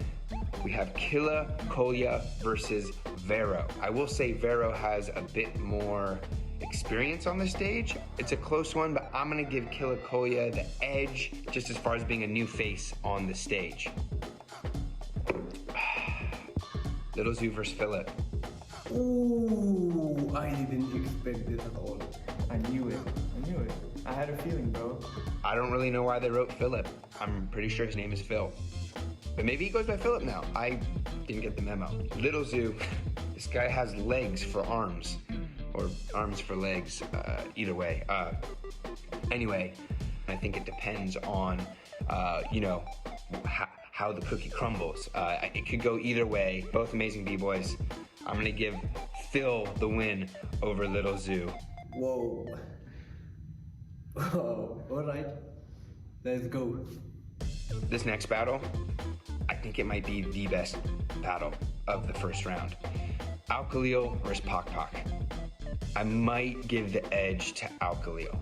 we have Killa Kolya versus Vero. I will say Vero has a bit more experience on the stage. It's a close one, but I'm gonna give Killa Kolya the edge just as far as being a new face on the stage. Little Zoo versus Philip. Ooh, I didn't expect this at all. I knew it. I had a feeling, bro. I don't really know why they wrote Philip. I'm pretty sure his name is Phil. But maybe he goes by Philip now. I didn't get the memo. Little Zoo, this guy has legs for arms. Or arms for legs, either way. Anyway, I think it depends on, how the cookie crumbles. It could go either way. Both amazing B-boys. I'm gonna give Phil the win over Little Zoo. Whoa. Oh, alright. Let's go. This next battle, I think it might be the best battle of the first round. Al-Khalil versus Pak. I might give the edge to Al-Khalil.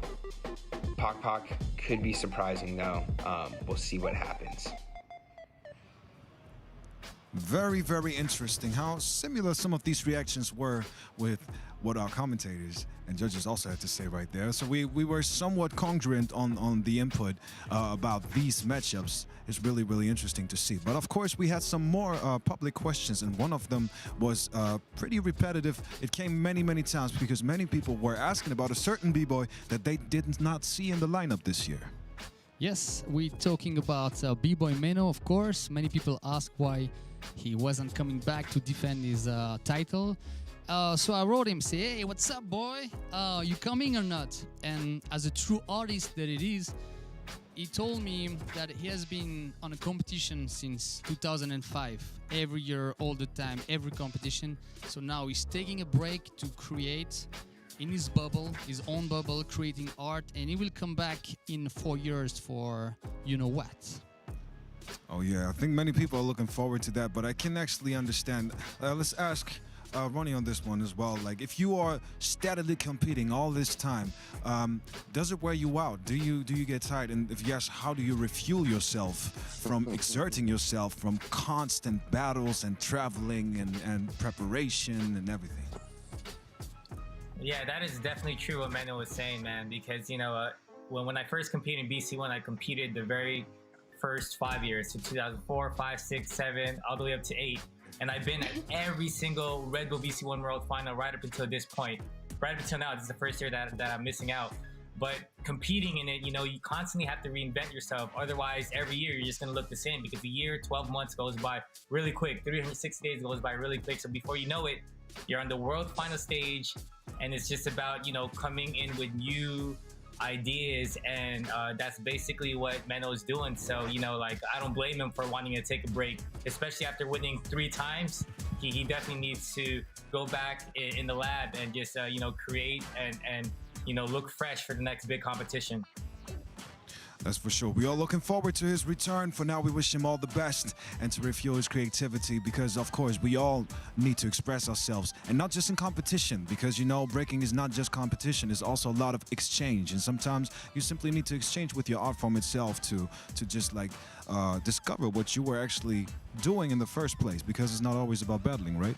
Pak could be surprising though. We'll see what happens. Very, very interesting how similar some of these reactions were with what our commentators and judges also had to say right there. So we were somewhat congruent on the input about these matchups. It's really, really interesting to see. But of course, we had some more public questions, and one of them was pretty repetitive. It came many, many times because many people were asking about a certain B-boy that they did not see in the lineup this year. Yes, we're talking about B-boy Meno, of course. Many people ask why he wasn't coming back to defend his title. So I wrote him, say, hey, what's up, boy? You coming or not? And as a true artist that it is, he told me that he has been on a competition since 2005. Every year, all the time, every competition. So now he's taking a break to create in his bubble, his own bubble, creating art, and he will come back in 4 years for you know what. Oh yeah, I think many people are looking forward to that, but I can actually understand. Let's ask Ronnie on this one as well. Like, if you are steadily competing all this time, does it wear you out? Do you get tired? And if yes, how do you refuel yourself from exerting yourself from constant battles and traveling and preparation and everything? Yeah, that is definitely true what Meno was saying, man, because, when I first competed in BC1, I competed the very first 5 years, so 2004, 5, 6, 7, all the way up to 8. And I've been at every single Red Bull BC1 World Final right up until this point. Right up until now, this is the first year that I'm missing out. But competing in it, you constantly have to reinvent yourself. Otherwise, every year you're just going to look the same because a year, 12 months goes by really quick. 360 days goes by really quick. So before you know it, you're on the World Final stage, and it's just about, coming in with new ideas, and that's basically what Meno is doing. So I don't blame him for wanting to take a break, especially after winning 3 times. He definitely needs to go back in the lab and just create and look fresh for the next big competition. That's for sure. We are looking forward to his return. For now, we wish him all the best and to refuel his creativity because, of course, we all need to express ourselves. And not just in competition because, breaking is not just competition. It's also a lot of exchange. And sometimes you simply need to exchange with your art form itself to just discover what you were actually doing in the first place, because it's not always about battling, right?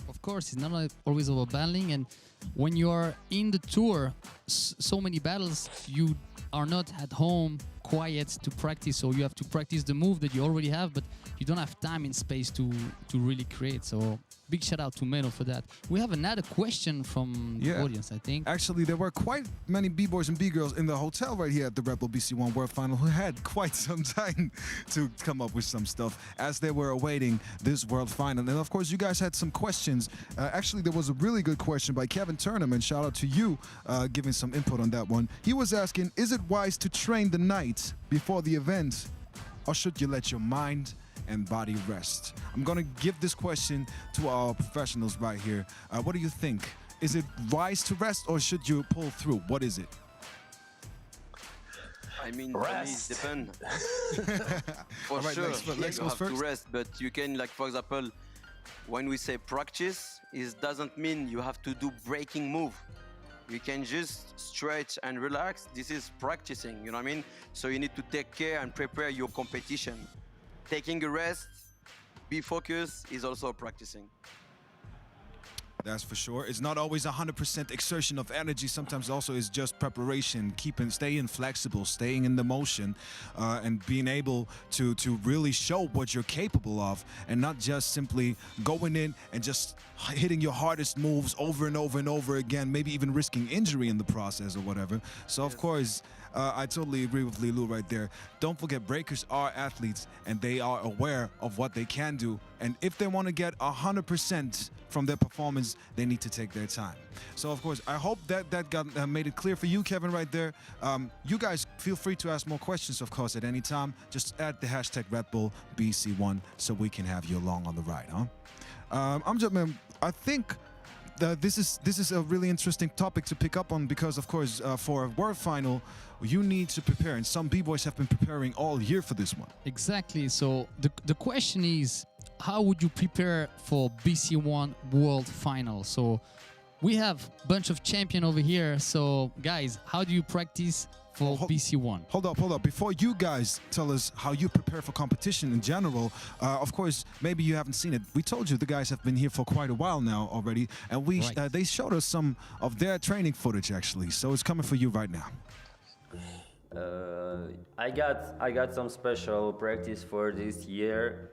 Of course, it's not always about battling. And when you are in the tour, so many battles, you are not at home quiet to practice, so you have to practice the move that you already have, but you don't have time and space to really create. So big shout out to Meno for that. We have another question from the audience, I think. Actually, there were quite many B-boys and B-girls in the hotel right here at the Red Bull BC1 World Final who had quite some time to come up with some stuff as they were awaiting this World Final. And of course, you guys had some questions. Actually, there was a really good question by Kevin Tournament. Shout out to you giving some input on that one. He was asking, is it wise to train the night before the event, or should you let your mind and body rest? I'm gonna give this question to our professionals right here. What do you think? Is it wise to rest, or should you pull through? What is it? I mean, for me, it depends. For right, sure, Lex you goes have first. to rest, but you can, for example, when we say practice, it doesn't mean you have to do breaking move. You can just stretch and relax. This is practicing, you know what I mean? So you need to take care and prepare your competition. Taking a rest be focused is also practicing. That's for sure. It's not always 100% exertion of energy. Sometimes also it's just preparation, staying flexible, staying in the motion, and being able to really show what you're capable of, and not just simply going in and just hitting your hardest moves over and over and over again, maybe even risking injury in the process or whatever. So of course, I totally agree with Lilou right there. Don't forget, breakers are athletes and they are aware of what they can do. And if they want to get 100% from their performance, they need to take their time. So of course, I hope that got made it clear for you, Kevin, right there. You guys feel free to ask more questions, of course, at any time. Just add the hashtag Red Bull BC1 so we can have you along on the ride, huh? I think this is a really interesting topic to pick up on because, of course, for a world final, you need to prepare, and some b-boys have been preparing all year for this one. Exactly. So the question is, how would you prepare for BC1 World Final? So we have a bunch of champions over here. So guys, how do you practice for BC1? Hold up. Before you guys tell us how you prepare for competition in general, of course, maybe you haven't seen it. We told you the guys have been here for quite a while now already, and they showed us some of their training footage actually. So it's coming for you right now. I got some special practice for this year.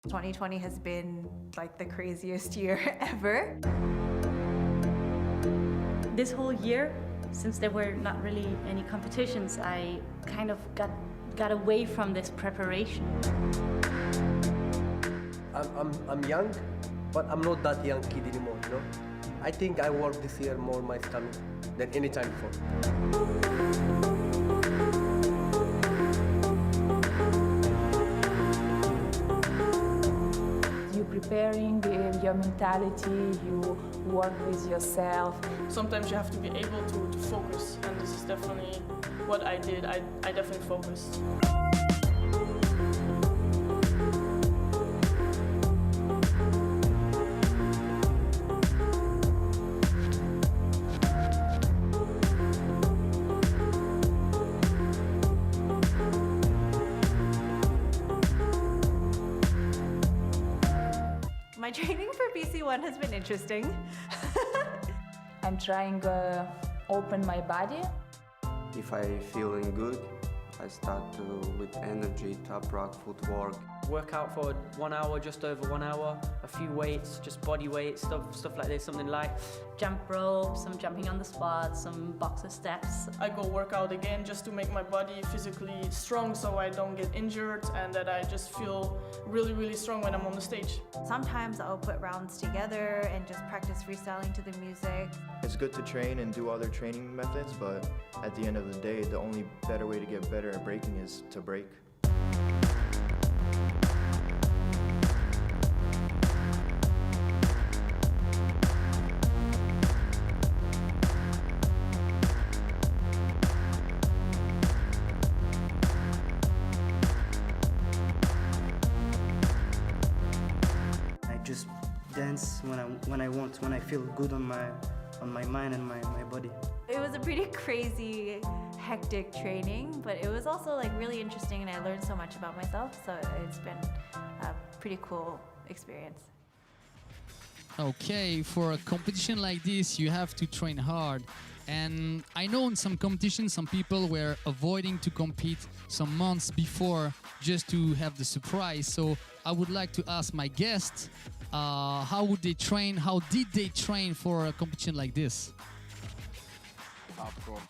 2020 has been like the craziest year ever. This whole year, since there were not really any competitions, I kind of got away from this preparation. I'm young, but I'm not that young kid anymore, you know? I think I worked this year more my stomach than any time before. You preparing your mentality, you work with yourself. Sometimes you have to be able to focus, and this is definitely what I did. I definitely focused. My training for BC1 has been interesting. I'm trying to open my body. If I feeling good, I start with energy, top rock, footwork. Work out for 1 hour, just over 1 hour, a few weights, just body weight, stuff like this, something light. Jump rope, some jumping on the spot, some boxer steps. I go work out again just to make my body physically strong so I don't get injured and that I just feel really, really strong when I'm on the stage. Sometimes I'll put rounds together and just practice freestyling to the music. It's good to train and do other training methods, but at the end of the day, the only better way to get better at breaking is to break. Just dance when I want, when I feel good on my mind and my body. It was a pretty crazy, hectic training, but it was also like really interesting and I learned so much about myself, so it's been a pretty cool experience. Okay, for a competition like this, you have to train hard. And I know in some competitions, some people were avoiding to compete some months before just to have the surprise. So I would like to ask my guests, how would they train? How did they train for a competition like this? Hardcore.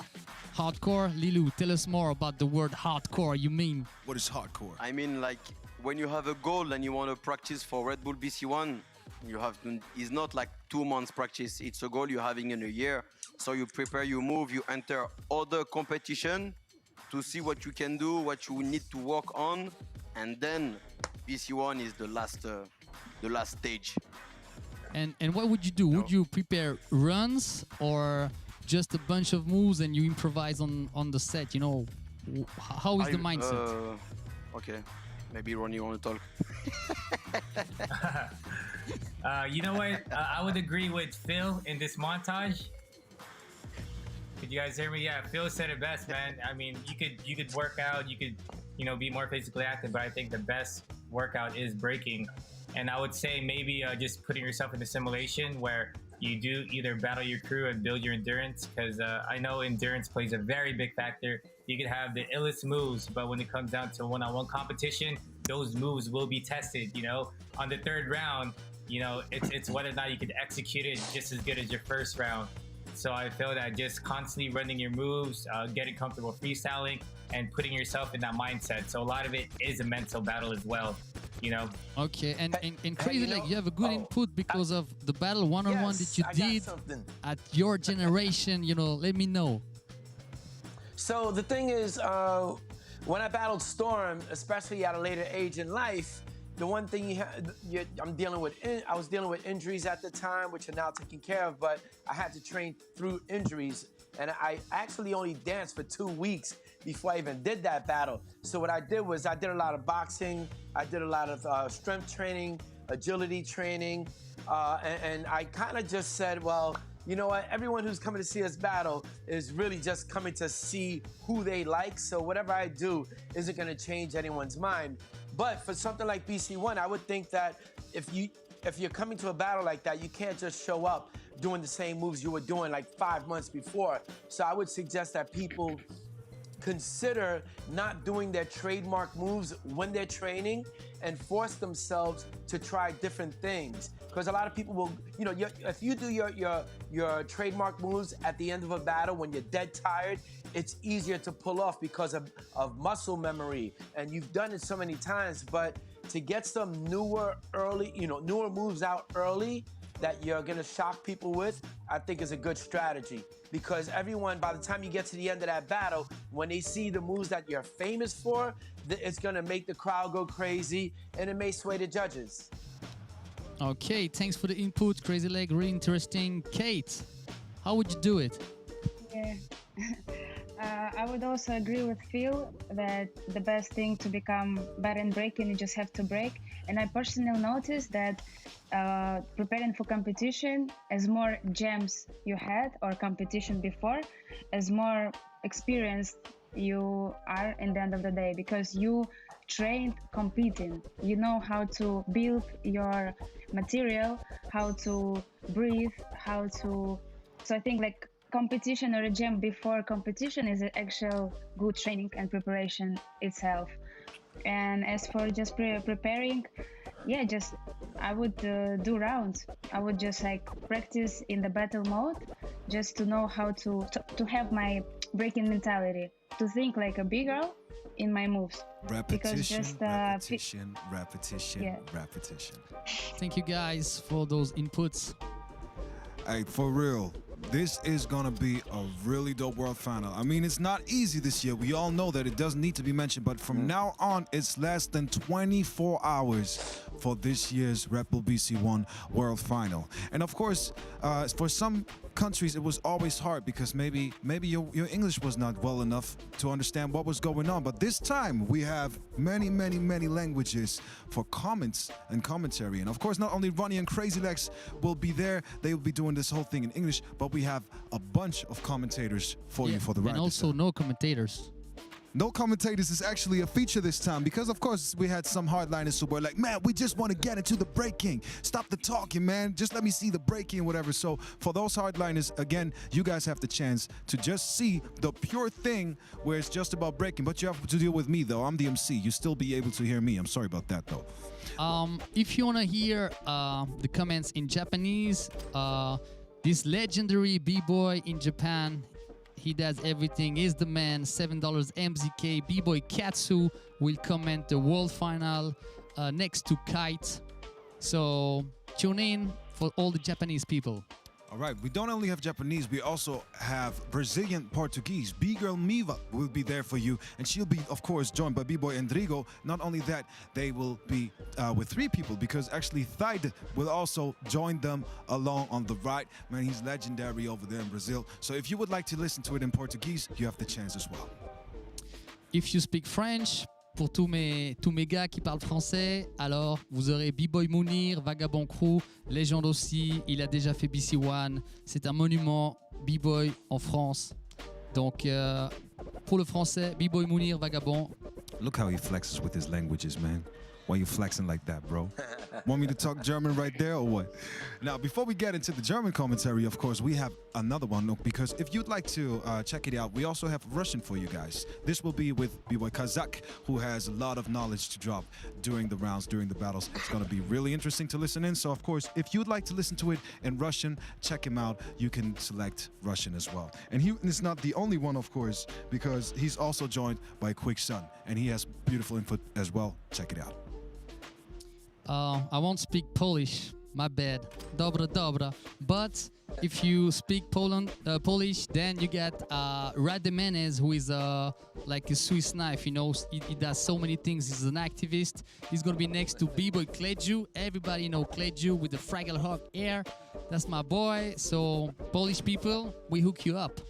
Hardcore? Lilou, tell us more about the word hardcore. You mean? What is hardcore? I mean, like, when you have a goal and you want to practice for Red Bull BC1, you have to, it's not like 2 months practice. It's a goal you're having in a year. So you prepare, you move, you enter other competition to see what you can do, what you need to work on, and then BC1 is the last stage. And what would you do? Would you prepare runs or just a bunch of moves and you improvise on the set? You know, how is the mindset? Okay, maybe Ron, you want to talk? You know what? I would agree with Phil in this montage. Could you guys hear me? Yeah, Phil said it best, man. I mean, you could work out, you could, be more physically active. But I think the best workout is breaking. And I would say maybe just putting yourself in a simulation where you do either battle your crew and build your endurance, because I know endurance plays a very big factor. You could have the illest moves, but when it comes down to one-on-one competition, those moves will be tested. On the third round, it's whether or not you could execute it just as good as your first round. So I feel that just constantly running your moves, getting comfortable freestyling, and putting yourself in that mindset. So a lot of it is a mental battle as well. Okay, and Crazy Leg, you have a good input because of the battle one-on-one that you did at your generation. Let me know. So the thing is, when I battled Storm, especially at a later age in life, the one thing I was dealing with injuries at the time, which are now taken care of, but I had to train through injuries. And I actually only danced for 2 weeks before I even did that battle. So what I did was I did a lot of boxing, I did a lot of strength training, agility training, and I kind of just said, well, you know what? Everyone who's coming to see us battle is really just coming to see who they like. So whatever I do isn't going to change anyone's mind. But for something like BC1, I would think that if you're coming to a battle like that, you can't just show up doing the same moves you were doing like 5 months before. So I would suggest that people consider not doing their trademark moves when they're training and force themselves to try different things. Because a lot of people will, if you do your trademark moves at the end of a battle when you're dead tired, it's easier to pull off because of muscle memory. And you've done it so many times, but to get some newer moves out early that you're gonna shock people with, I think is a good strategy. Because everyone, by the time you get to the end of that battle, when they see the moves that you're famous for, it's gonna make the crowd go crazy and it may sway the judges. Okay, thanks for the input, Crazy Leg, really interesting. Kate, how would you do it? Yeah. I would also agree with Phil that the best thing to become better in breaking, you just have to break. And I personally noticed that preparing for competition, as more jams you had or competition before, as more experienced you are in the end of the day, because you trained competing. You know how to build your material, how to breathe, So I think like competition or a jam before competition is an actual good training and preparation itself. And as for just preparing, I would do rounds. I would just like practice in the battle mode, just to know how to have my breaking mentality, to think like a big girl in my moves. Repetition. Thank you guys for those inputs. Hey, for real, this is gonna be a really dope world final. I mean, it's not easy this year. We all know that it doesn't need to be mentioned, but from now on, it's less than 24 hours for this year's Red Bull BC1 World Final. And of course, for some countries, it was always hard because maybe your English was not well enough to understand what was going on. But this time, we have many languages for comments and commentary. And of course, not only Ronnie and Crazy Legs will be there, they will be doing this whole thing in English, but we have a bunch of commentators for you for the ride. And also no commentators. No commentators is actually a feature this time because, of course, we had some hardliners who were like, man, we just want to get into the breaking. Stop the talking, man. Just let me see the breaking and whatever. So for those hardliners, again, you guys have the chance to just see the pure thing where it's just about breaking. But you have to deal with me, though. I'm the MC. You still be able to hear me. I'm sorry about that, though. If you want to hear the comments in Japanese, this legendary B-boy in Japan, he does everything. He's the man. $7 MZK. B-boy Katsu will comment the world final next to Kite. So tune in for all the Japanese people. All right, we don't only have Japanese, we also have Brazilian Portuguese. B-Girl Miva will be there for you, and she'll be, of course, joined by B-Boy Endrigo. Not only that, they will be with 3 people, because actually Thaid will also join them along on the ride. Man, he's legendary over there in Brazil. So if you would like to listen to it in Portuguese, you have the chance as well. If you speak French, pour tous mes gars qui parlent français, alors vous aurez B-Boy Mounir, Vagabond Crew, légende aussi, il a déjà fait BC1, c'est un monument B-Boy en France. Donc pour le français, B-Boy Mounir, Vagabond, Look how he flexes with his languages, man. Why you flexing like that, bro? Want me to talk German right there or what? Now, before we get into the German commentary, of course, we have another one, because if you'd like to check it out, we also have Russian for you guys. This will be with B-Boy Kazakh, who has a lot of knowledge to drop during the rounds, during the battles. It's going to be really interesting to listen in. So, of course, if you'd like to listen to it in Russian, check him out. You can select Russian as well. And he is not the only one, of course, because he's also joined by Quick Son, and he has beautiful input as well. Check it out. I won't speak Polish, my bad. Dobra, dobra. But if you speak Polish, then you get Rademenez, who is like a Swiss knife, you know. He does so many things. He's an activist. He's going to be next to B-Boy Kleju. Everybody know Kleju with the Fraggle Hawk air. That's my boy. So, Polish people, we hook you up.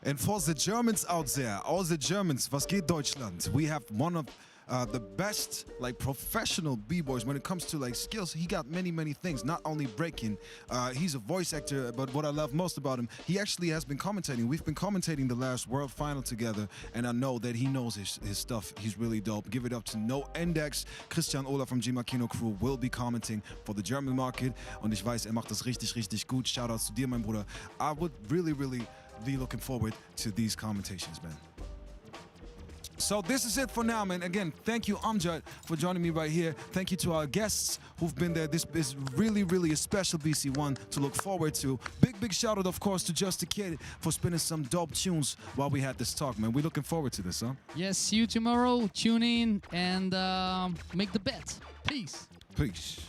And for the Germans out there, all the Germans, was geht Deutschland? We have one of the best, like, professional b-boys when it comes to, like, skills. He got many things, not only breaking. He's a voice actor, but what I love most about him, he actually has been commentating. We've been commentating the last World Final together, and I know that he knows his stuff. He's really dope. Give it up to No Index. Christian Ola from G Makino Crew will be commenting for the German market, und ich weiß, macht das richtig gut. Shoutouts to dir, mein Bruder. I would really be looking forward to these commentations, man. So this is it for now, man. Again, thank you, Amjad, for joining me right here. Thank you to our guests who've been there. This is really a special BC1 to look forward to. Big shout out, of course, to Just a Kid for spinning some dope tunes while we had this talk, man. We're looking forward to this, huh? Yes, see you tomorrow. Tune in and make the bet. Peace. Peace.